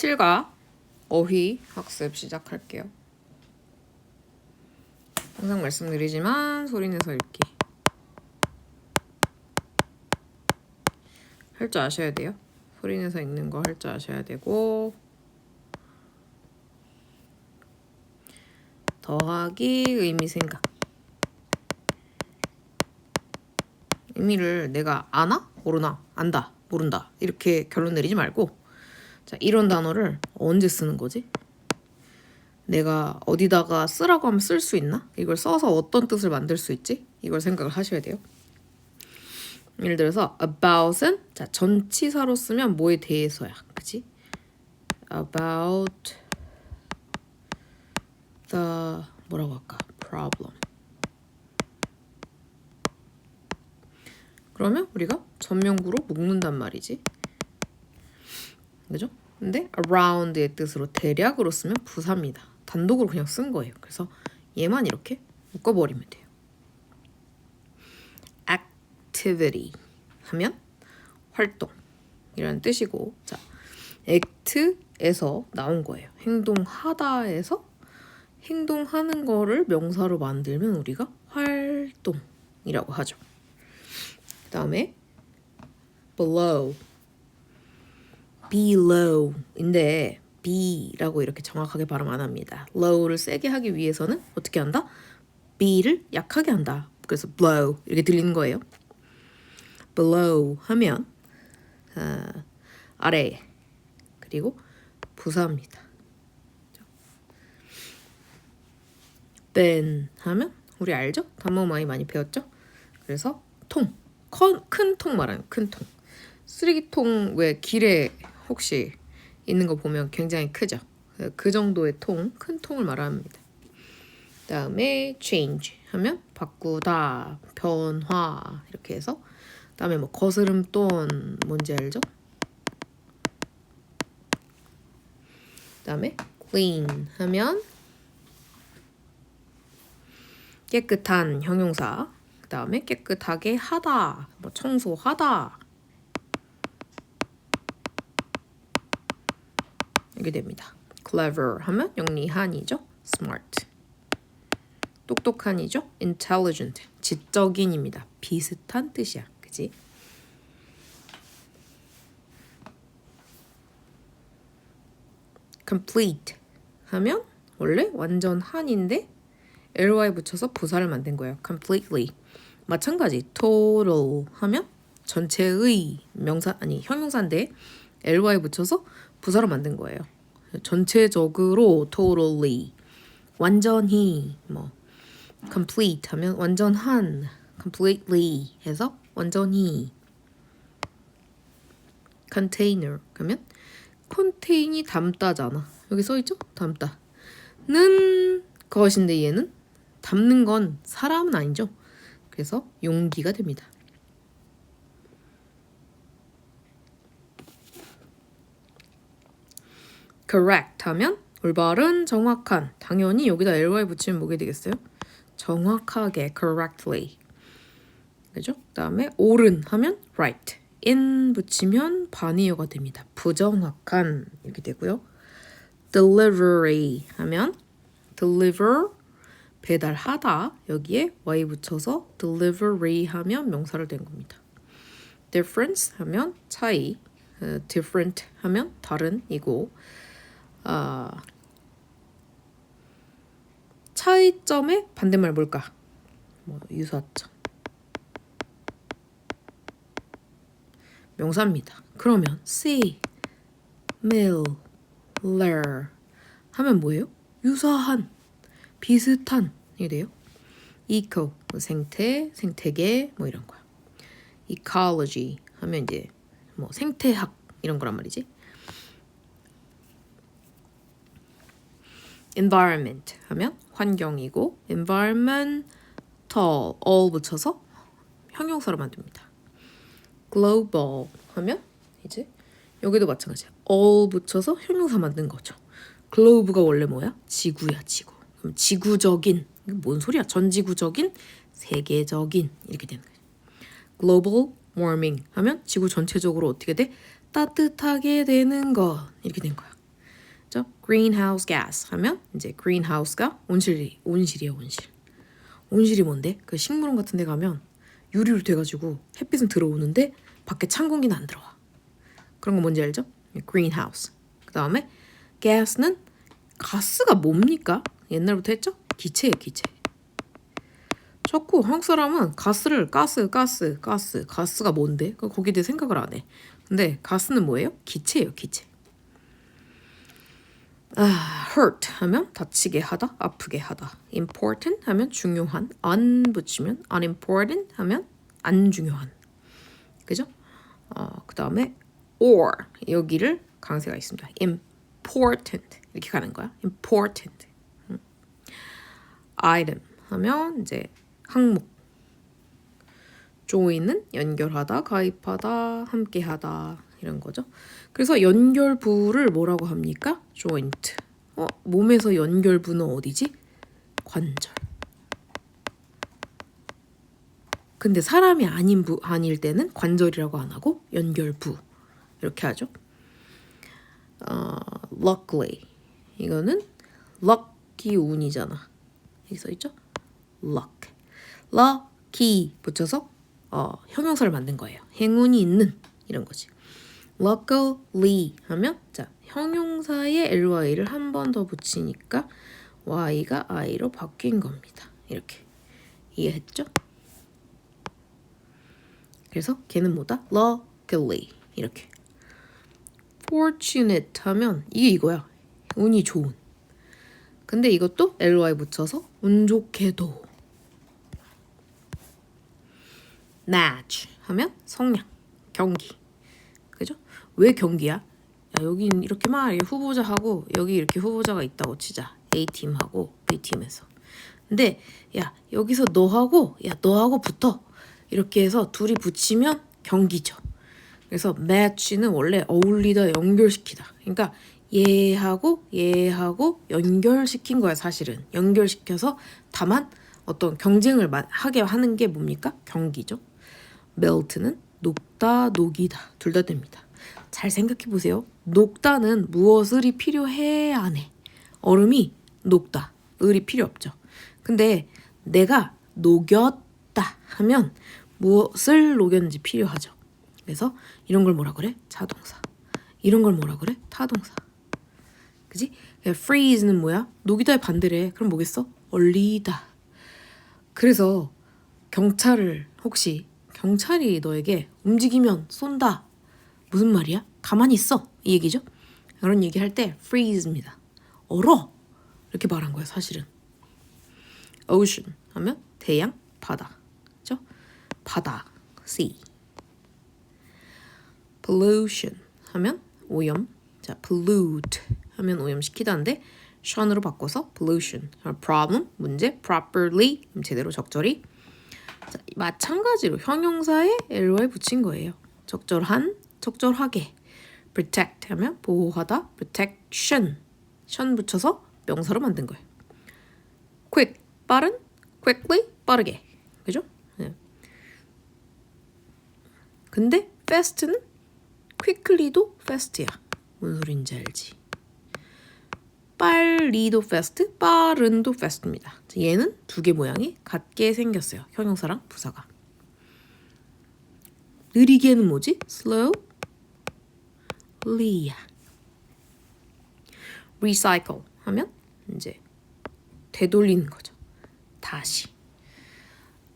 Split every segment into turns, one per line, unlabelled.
7과 어휘 학습 시작할게요. 항상 말씀드리지만 소리 내서 읽기 할 줄 아셔야 돼요. 소리 내서 읽는 거 할 줄 아셔야 되고, 더하기 의미 생각. 의미를 내가 아나? 모르나? 안다? 모른다? 이렇게 결론 내리지 말고, 자, 이런 단어를 언제 쓰는 거지? 내가 어디다가 쓰라고 하면 쓸 수 있나? 이걸 써서 어떤 뜻을 만들 수 있지? 이걸 생각을 하셔야 돼요. 예를 들어서 about은 자 전치사로 쓰면 뭐에 대해서야, 그치? About the 뭐라고 할까? Problem. 그러면 우리가 전명구로 묶는단 말이지, 그죠? 근데 around의 뜻으로 대략으로 쓰면 부사입니다. 단독으로 그냥 쓴 거예요. 그래서 얘만 이렇게 묶어버리면 돼요. activity 하면 활동 이라는 뜻이고, 자, act에서 나온 거예요. 행동하다에서 행동하는 거를 명사로 만들면 우리가 활동이라고 하죠. 그 다음에 below, below인데 B라고 이렇게 정확하게 발음 안 합니다. low를 세게 하기 위해서는 어떻게 한다? B를 약하게 한다. 그래서 blow 이렇게 들리는 거예요. below 하면 아래, 그리고 부사입니다. bin 하면 우리 알죠? 단모 많이 배웠죠? 그래서 통, 큰 통 말하는 큰 통. 쓰레기통 왜 길에 혹시 있는 거 보면 굉장히 크죠? 그 정도의 통, 큰 통을 말합니다. 그 다음에 change 하면 바꾸다, 변화 이렇게 해서, 그 다음에 뭐 거스름돈 뭔지 알죠? 그 다음에 clean 하면 깨끗한 형용사, 그 다음에 깨끗하게 하다, 뭐 청소하다 이게 됩니다. clever 하면 영리한이죠. smart 똑똑한이죠. intelligent 지적인입니다. 비슷한 뜻이야, 그지? complete 하면 원래 완전한인데 ly 붙여서 부사를 만든 거예요. completely. 마찬가지 total 하면 전체의 명사 아니 형용사인데 ly 붙여서 부사로 만든 거예요. 전체적으로 totally, 완전히, 뭐 complete 하면 완전한, completely 해서 완전히. container 하면 컨테인이 담다잖아. 여기 써있죠? 담다는 것인데 얘는 담는 건 사람은 아니죠. 그래서 용기가 됩니다. correct 하면 올바른, 정확한. 당연히 여기다 ly 붙이면 뭐게 되겠어요? 정확하게, correctly. 그죠? 그 다음에 옳은 하면 right. in 붙이면 반의어가 됩니다. 부정확한 이렇게 되고요. delivery 하면 deliver 배달하다, 여기에 y 붙여서 delivery 하면 명사를 된 겁니다. difference 하면 차이, different 하면 다른이고, 차이점의 반대말 뭘까? 뭐 유사점. 명사입니다. 그러면 see, similar 하면 뭐예요? 유사한, 비슷한 이 돼요. eco 뭐 생태, 생태계 뭐 이런 거야. ecology 하면 이제 뭐 생태학 이런 거란 말이지. environment 하면 환경이고, environmental all 붙여서 형용사로 만듭니다. global 하면 이제 여기도 마찬가지야. all 붙여서 형용사 만든 거죠. globe가 원래 뭐야? 지구야, 지구. 그럼 지구적인, 이게 뭔 소리야? 전지구적인, 세계적인 이렇게 되는 거예요. global warming 하면 지구 전체적으로 어떻게 돼? 따뜻하게 되는 것 이렇게 된 거야. 그죠? greenhouse gas 하면 이제 greenhouse가 온실이에요. 온실이 뭔데? 그 식물원 같은 데 가면 유리로 돼가지고 햇빛은 들어오는데 밖에 찬 공기는 안 들어와. 그런 거 뭔지 알죠? greenhouse. 그 다음에 gas는 가스가 뭡니까? 옛날부터 했죠? 기체예요, 기체. 자꾸 한국 사람은 가스를 가스가 뭔데? 거기에 대해 생각을 안 해. 근데 가스는 뭐예요? 기체예요, 기체. hurt 하면 다치게 하다, 아프게 하다. important 하면 중요한, un 붙이면 unimportant 하면 안 중요한. 그죠? 그 다음에 or 여기를 강세가 있습니다. important 이렇게 가는 거야. important. item 하면 이제 항목. join은 연결하다, 가입하다, 함께하다 이런 거죠. 그래서 연결부를 뭐라고 합니까? joint. 몸에서 연결부는 어디지? 관절. 근데 사람이 아닐 때는 관절이라고 안 하고 연결부 이렇게 하죠. luckily 이거는 lucky 운이잖아. 여기 써 있죠? luck. lucky 붙여서 형용사를 만든 거예요. 행운이 있는 이런 거지. luckily 하면 자 형용사에 ly를 한 번 더 붙이니까 y가 i로 바뀐 겁니다. 이렇게 이해했죠? 그래서 걔는 뭐다? luckily 이렇게. fortunate 하면 이게 이거야. 운이 좋은. 근데 이것도 ly 붙여서 운 좋게도. match 하면 성량, 경기. 그죠? 왜 경기야? 야, 여긴 이렇게 막 후보자하고 여기 이렇게 후보자가 있다고 치자. A팀하고 B팀에서. 근데 야 여기서 너하고 붙어. 이렇게 해서 둘이 붙이면 경기죠. 그래서 match는 원래 어울리다 연결시키다. 그러니까 얘하고 연결시킨 거야 사실은. 연결시켜서 다만 어떤 경쟁을 하게 하는 게 뭡니까? 경기죠. melt는 녹다, 녹이다. 둘 다 됩니다. 잘 생각해 보세요. 녹다는 무엇을이 필요해 안 해. 얼음이 녹다. 을이 필요 없죠. 근데 내가 녹였다 하면 무엇을 녹였는지 필요하죠. 그래서 이런 걸 뭐라 그래? 자동사. 이런 걸 뭐라 그래? 타동사. 그지? freeze는 뭐야? 녹이다의 반대래. 그럼 뭐겠어? 얼리다. 그래서 경찰이 너에게 움직이면 쏜다. 무슨 말이야? 가만히 있어. 이 얘기죠? 이런 얘기할 때 freeze입니다. 얼어. 이렇게 말한 거야 사실은. ocean 하면 대양, 바다. 그죠? 바다, sea. pollution 하면 오염. 자, pollute 하면 오염시키다인데 션으로 바꿔서 pollution. problem, 문제, properly, 제대로 적절히. 자, 마찬가지로 형용사에 ly 붙인 거예요. 적절한, 적절하게. protect 하면 보호하다, protection. 션 붙여서 명사로 만든 거예요. quick, 빠른, quickly, 빠르게. 그죠? 네. 근데 fast는 quickly도 fast야. 뭔 소린지 알지? 빨리도 fast, 빠른도 fast입니다. 얘는 두 개 모양이 같게 생겼어요. 형용사랑 부사가. 느리게는 뭐지? slowly. recycle 하면 이제 되돌리는 거죠. 다시.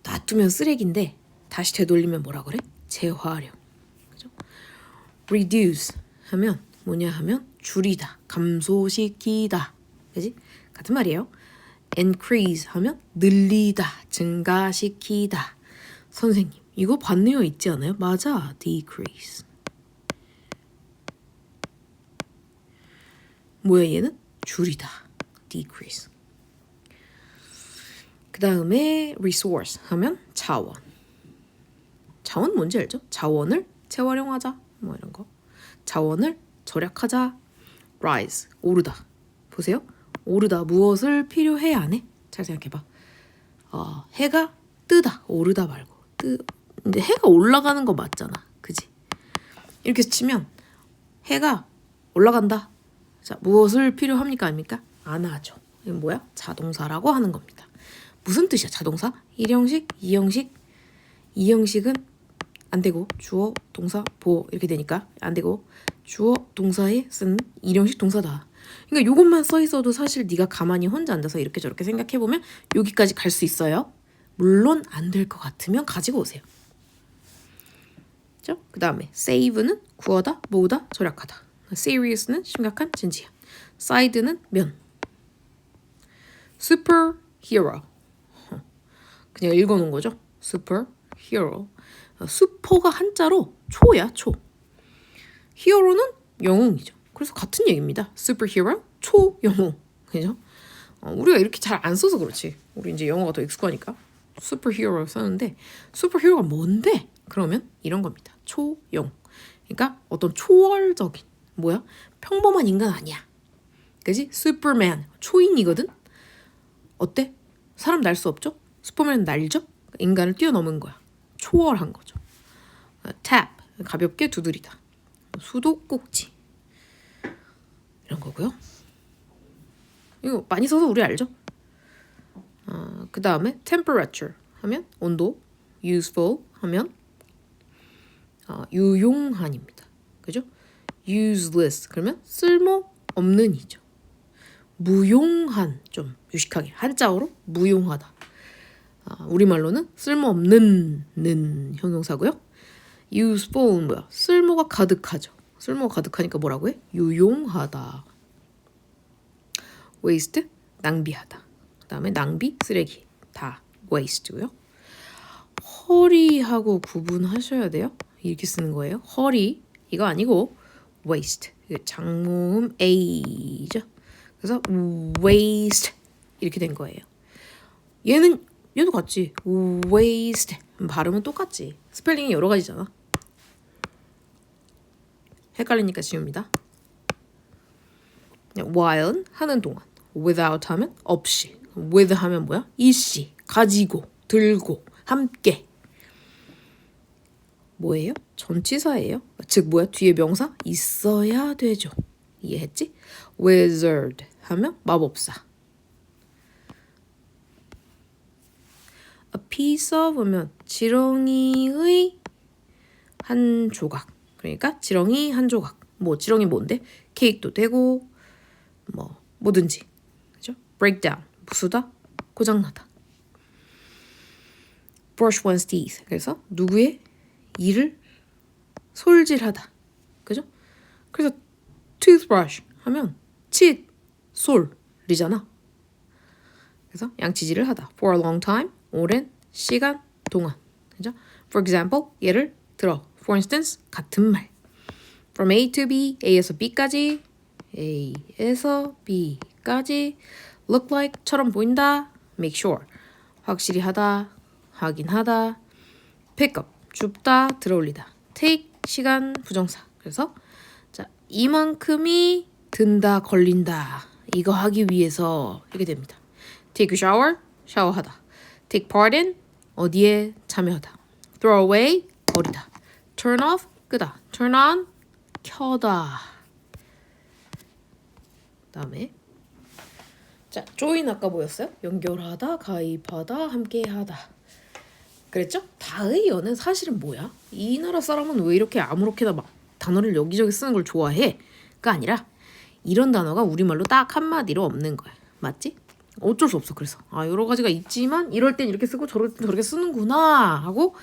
놔두면 쓰레기인데 다시 되돌리면 뭐라 그래? 재활용. 그죠? reduce 하면 뭐냐 하면 줄이다, 감소시키다. 그지? 같은 말이에요. increase 하면 늘리다, 증가시키다. 선생님, 이거 반대어 있지 않아요? 맞아, decrease. 뭐야 얘는? 줄이다, decrease. 그 다음에 resource 하면 자원. 자원 뭔지 알죠? 자원을 재활용하자, 뭐 이런 거. 자원을 절약하자. rise, 오르다. 보세요. 오르다, 무엇을 필요해 안 해? 잘 생각해봐. 해가 뜨다, 오르다 말고. 근데 해가 올라가는 거 맞잖아. 그지? 이렇게 치면 해가 올라간다. 자, 무엇을 필요합니까? 아닙니까? 안 하죠. 이건 뭐야? 자동사라고 하는 겁니다. 무슨 뜻이야? 자동사? 1형식, 2형식. 2형식은 안 되고 주어, 동사, 보어 이렇게 되니까 안 되고 주어, 동사에 쓰는 1형식 동사다. 그러니까 이것만 써 있어도 사실 네가 가만히 혼자 앉아서 이렇게 저렇게 생각해 보면 여기까지 갈 수 있어요. 물론 안 될 것 같으면 가지고 오세요. 그 다음에 save는 구하다, 모으다, 절약하다. serious는 심각한, 진지한. side는 면. superhero 그냥 읽어놓은 거죠. superhero. 슈퍼가 한자로 초야, 초. 히어로는 영웅이죠. 그래서 같은 얘기입니다. superhero, 초영웅. 그죠? 우리가 이렇게 잘 안 써서 그렇지. 우리 이제 영어가 더 익숙하니까 superhero 쓰는데 superhero가 뭔데? 그러면 이런 겁니다. 초영. 그러니까 어떤 초월적인 뭐야? 평범한 인간 아니야. 그지? 슈퍼맨 초인이거든. 어때? 사람 날 수 없죠? 슈퍼맨은 날죠? 인간을 뛰어넘은 거야. 초월한 거죠. tap 가볍게 두드리다. 수도꼭지 이런 거고요. 이거 많이 써서 우리 알죠? 그 다음에 temperature 하면 온도, useful 하면 유용한입니다. 그죠? useless 그러면 쓸모 없는이죠. 무용한 좀 유식하게 한자어로 무용하다. 우리말로는 쓸모없는 형용사고요. useful 뭐야? 쓸모가 가득하죠. 쓸모가 가득하니까 뭐라고 해? 유용하다. waste 낭비하다. 그 다음에 낭비 쓰레기 다 waste고요. 허리하고 구분하셔야 돼요. 이렇게 쓰는 거예요. 허리 이거 아니고 waste 장모음 a죠. 그래서 waste 이렇게 된 거예요. 얘도 같지. waste 발음은 똑같지. 스펠링이 여러 가지잖아. 헷갈리니까 지웁니다. while 하는 동안 without 하면 없이 with 하면 뭐야? 일시 가지고 들고 함께 뭐예요? 전치사예요. 즉 뭐야? 뒤에 명사 있어야 되죠. 이해했지? wizard 하면 마법사. a piece of 하면 지렁이의 한 조각. 그러니까 지렁이 한 조각. 뭐 지렁이 뭔데? 케이크도 되고 뭐든지. 그죠? breakdown 부수다, 고장나다. brush one's teeth. 그래서 누구의 이를 솔질하다. 그죠? 그래서 toothbrush 하면 칫솔이잖아. 그래서 양치질을 하다. for a long time 오랜 시간 동안. 그죠? for example 예를 들어. for instance 같은 말. from A to B A에서 B까지 A에서 B까지 look like처럼 보인다. make sure 확실히 하다, 확인하다. pick up 줍다, 들어올리다. take 시간 부정사. 그래서 자 이만큼이 든다, 걸린다. 이거 하기 위해서 이렇게 됩니다. take a shower 샤워하다. take part in 어디에 참여하다. throw away 버리다. turn off 끄다. turn on 켜다. 그다음에 자 join 아까 뭐였어요? 연결하다, 가입하다, 함께하다. 그랬죠? 다의어는 사실은 뭐야? 이 나라 사람은 왜 이렇게 아무렇게나 막 단어를 여기저기 쓰는 걸 좋아해?가 아니라 이런 단어가 우리말로 딱 한마디로 없는 거야. 맞지? 어쩔 수 없어. 그래서 여러 가지가 있지만 이럴 땐 이렇게 쓰고 저럴 땐 저렇게 쓰는구나 하고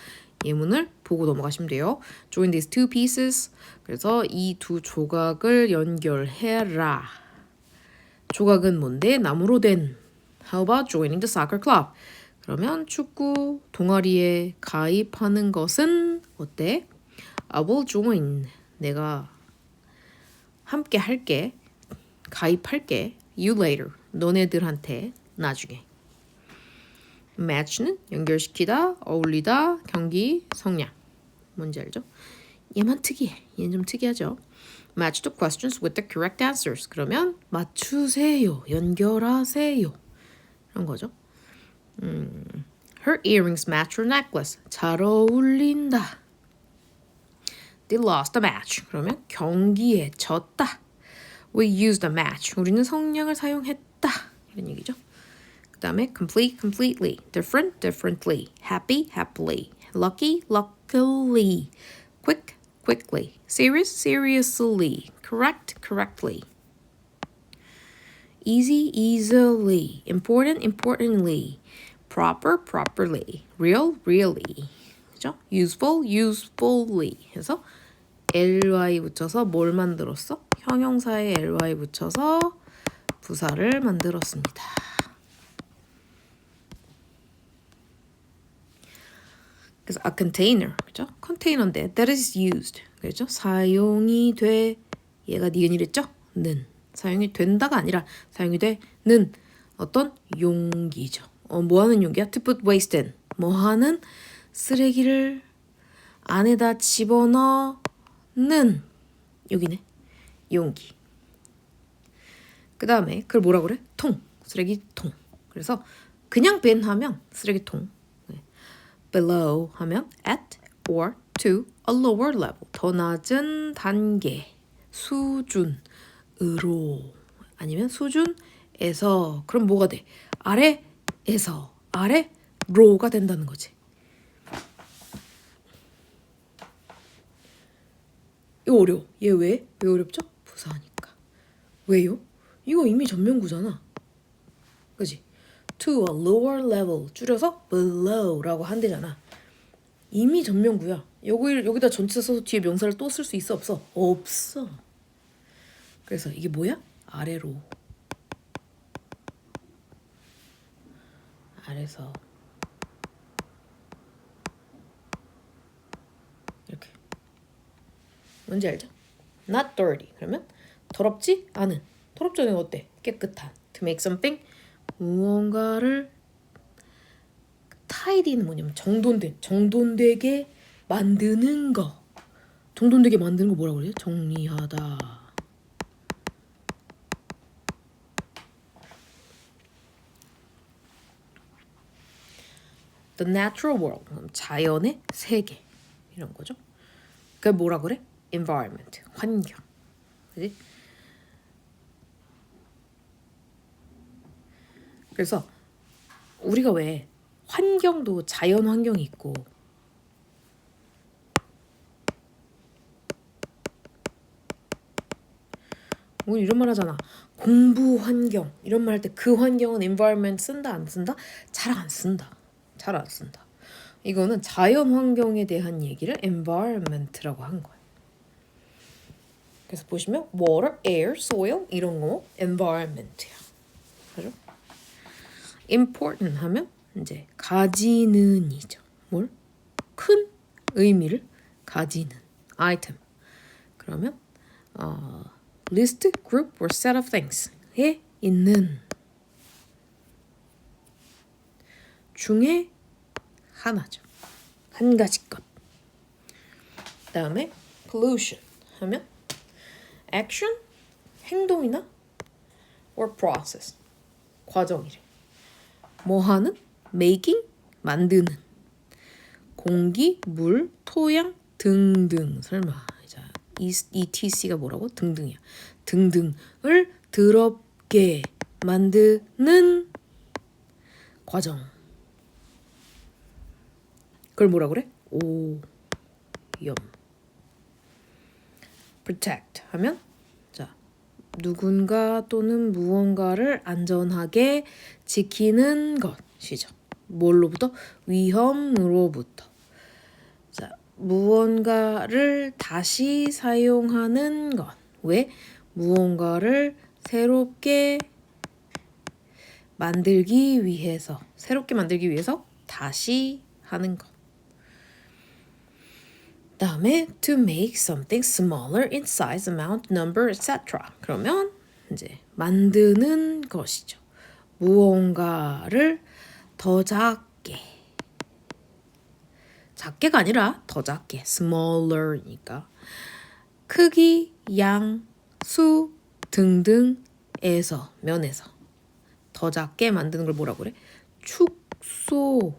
예문을 보고 넘어가시면 돼요. Join these two pieces. 그래서 이 두 조각을 연결해라. 조각은 뭔데? 나무로 된. How about joining the soccer club? 그러면 축구 동아리에 가입하는 것은 어때? I will join. 내가 함께 할게. 가입할게. You later. 너네들한테 나중에. match는 연결시키다, 어울리다, 경기, 성량. 뭔지 알죠? 얘만 특이해. 얘는 좀 특이하죠? match the questions with the correct answers. 그러면 맞추세요. 연결하세요. 이런 거죠. Her earrings match her necklace. 잘 어울린다. They lost the match. 그러면 경기에 졌다. We used a match. 우리는 성냥을 사용했다. 이런 얘기죠. 그 다음에 complete, completely. different, differently. happy, happily. lucky, luckily. quick, quickly. serious, seriously. correct, correctly. easy, easily. important, importantly. proper, properly. real, really. 그죠? useful, usefully. 해서 ly 붙여서 뭘 만들었어? 형용사에 ly 붙여서 부사를 만들었습니다. 그래서 a container, 그죠? 컨테이너인데 that is used, 그죠? 사용이 돼, 얘가 니은이랬죠? 는 사용이 된다가 아니라 사용이 되는 어떤 용기죠. 뭐 하는 용기야? To put waste in, 뭐 하는 쓰레기를 안에다 집어넣는 여기네, 용기. 그 다음에 그걸 뭐라 그래? 통, 쓰레기통. 그래서 그냥 bin 하면 쓰레기통, below 하면 at or to a lower level, 더 낮은 단계, 수준으로 아니면 수준에서. 그럼 뭐가 돼? 아래에서 아래로가 된다는 거지. 이거 어려워. 얘 왜 어렵죠? 부사하니까. 왜요? 이거 이미 전면구잖아. 그지? To a lower level 줄여서 below라고 한대잖아. 이미 전면구야. 여기다 전치사 써서 뒤에 명사를 또 쓸 수 있어, 없어? 없어. 그래서 이게 뭐야? 아래로. 아래서 이렇게. 뭔지 알죠? Not dirty. 그러면 더럽지 않은. 더럽지 않은 어때? 깨끗한. To make something, 무언가를 tidy는 뭐냐면 정돈되게 만드는 거. 정돈되게 만드는 거 뭐라고 그래요? 정리하다. The natural world, 자연의 세계 이런 거죠. 그게 뭐라 그래? Environment, 환경. 그지? 그래서 우리가 왜 환경도 자연 환경이 있고 우리 이런 말 하잖아. 공부 환경 이런 말 할 때 그 환경은 environment 쓴다 안 쓴다? 잘 안 쓴다. 이거는 자연 환경에 대한 얘기를 environment라고 한 거야. 그래서 보시면 water, air, soil 이런 거 environment야. 그죠? important 하면 이제 가지는이죠. 뭘? 큰 의미를 가지는 item. 그러면 list, group or set of things에 있는 중에 하나죠. 한 가지 것. 그다음에 pollution 하면 action, 행동이나 or process, 과정이래. 뭐 하는? making, 만드는. 공기, 물, 토양 등등. 설마 ETC가 뭐라고? 등등이야. 등등을 더럽게 만드는 과정. 그걸 뭐라 그래? 오염. protect 하면 자, 누군가 또는 무언가를 안전하게 지키는 것이죠. 뭘로부터? 위험으로부터. 자, 무언가를 다시 사용하는 것. 왜? 무언가를 새롭게 만들기 위해서 다시 하는 것. 다음에 to make something smaller in size, amount, number, etc. 그러면 이제 만드는 것이죠. 무언가를 더 작게가 아니라 더 작게, smaller니까 크기, 양, 수 등등에서 면에서 더 작게 만드는 걸 뭐라고 그래? 축소하다.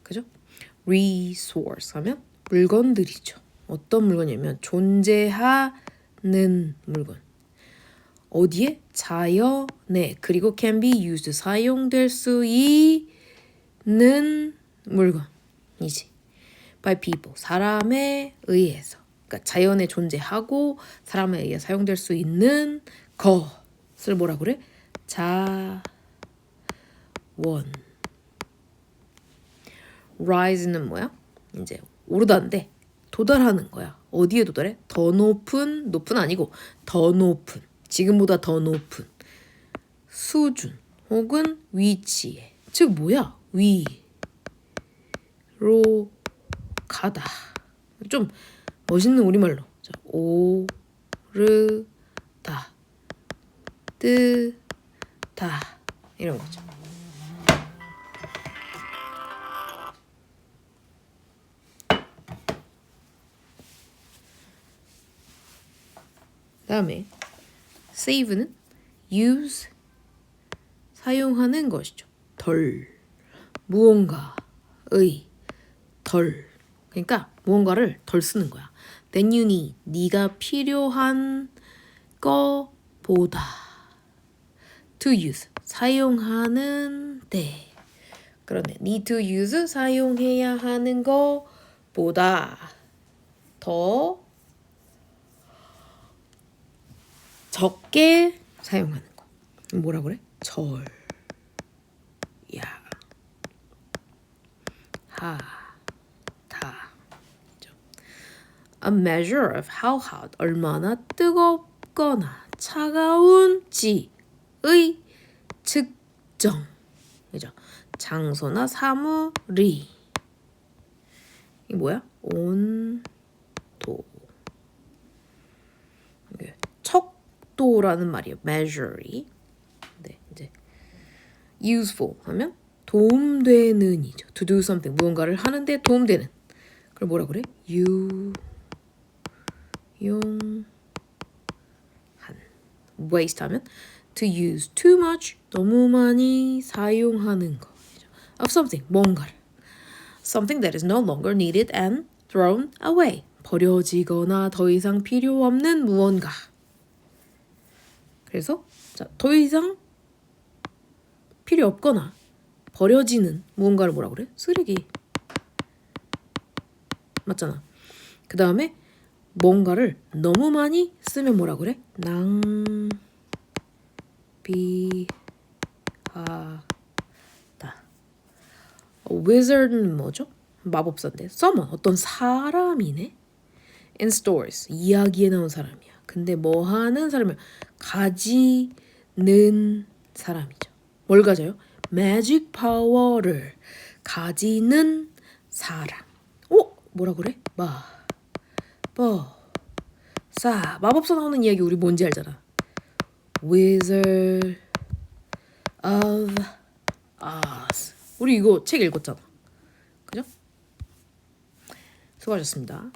그죠? resource 하면 물건들이죠. 어떤 물건이냐면 존재하는 물건. 어디에? 자연에. 그리고 can be used. 사용될 수 있는 물건이지. by people. 사람에 의해서. 그러니까 자연에 존재하고 사람에 의해 사용될 수 있는 것을 뭐라 그래? 자원. rise는 뭐야? 이제 오르다인데 도달하는 거야. 어디에 도달해? 더 높은, 높은 아니고 더 높은, 지금보다 더 높은 수준 혹은 위치에. 즉 뭐야? 위로 가다. 좀 멋있는 우리말로. 자, 오르다, 뜨다 이런 거죠. 다음에 save는 use 사용하는 것이죠. 덜 무언가의 덜 그러니까 무언가를 덜 쓰는 거야. Then you need 네가 필요한 거보다 to use 사용하는데 그러네. need to use 사용해야 하는 거보다 더 적게 사용하는 거. 뭐라 그래? 절야 하다. A measure of how hot 얼마나 뜨겁거나 차가운지의 측정. 그죠? 장소나 사물이 이 뭐야? 온도. 척도라는 말이에요. measure이. 네, 이제 useful 하면 도움되는이죠. to do something 무언가를 하는데 도움되는. 그걸 뭐라 그래? 유용한. waste 하면 to use too much 너무 많이 사용하는 거. of something 뭔가를. something that is no longer needed and thrown away 버려지거나 더 이상 필요 없는 무언가. 그래서 자, 더 이상 필요 없거나 버려지는 무언가를 뭐라 그래? 쓰레기. 맞잖아. 그 다음에 뭔가를 너무 많이 쓰면 뭐라 그래? 낭비하다. wizard는 뭐죠? 마법사인데 someone 어떤 사람이네. in stories 이야기에 나온 사람이야. 근데 뭐 하는 사람이야? 가지는 사람이죠. 뭘 가져요? 매직 파워를 가지는 사람. 뭐라 그래? 마법사 나오는 이야기 우리 뭔지 알잖아. Wizard of Oz. 우리 이거 책 읽었잖아. 그죠? 수고하셨습니다.